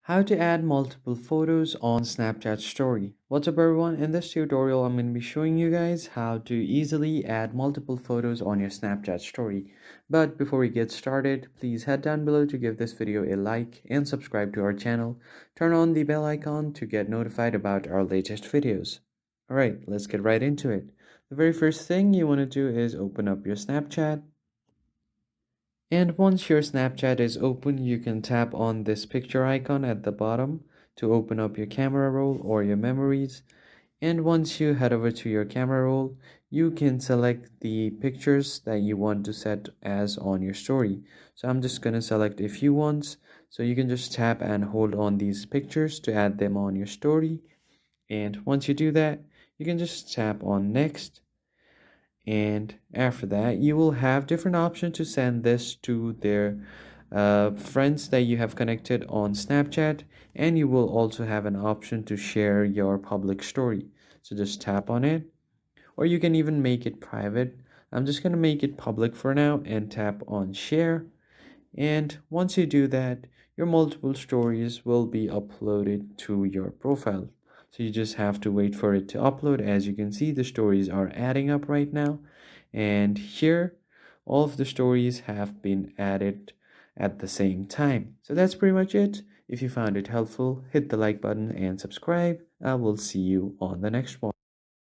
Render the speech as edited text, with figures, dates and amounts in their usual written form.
How to add multiple photos on Snapchat story. What's up everyone? In this tutorial I'm going to be showing you guys how to easily add multiple photos on your Snapchat story. But before we get started, please head down below to give this video a like and subscribe to our channel. Turn on the bell icon to get notified about our latest videos. Alright, let's get right into it. The very first thing you want to do is open up your Snapchat. And once your Snapchat is open, you can tap on this picture icon at the bottom to open up your camera roll or your memories. And once you head over to your camera roll, you can select the pictures that you want to set as on your story. So I'm just going to select a few ones. So you can just tap and hold on these pictures to add them on your story. And once you do that, you can just tap on next, and after that you will have different options to send this to their friends that you have connected on Snapchat, and you will also have an option to share your public story. So just tap on it, or you can even make it private. I'm just going to make it public for now and tap on share. And once you do that, your multiple stories will be uploaded to your profile. So you just have to wait for it to upload. As you can see, the stories are adding up right now. And here, all of the stories have been added at the same time. So that's pretty much it. If you found it helpful, hit the like button and subscribe. I will see you on the next one.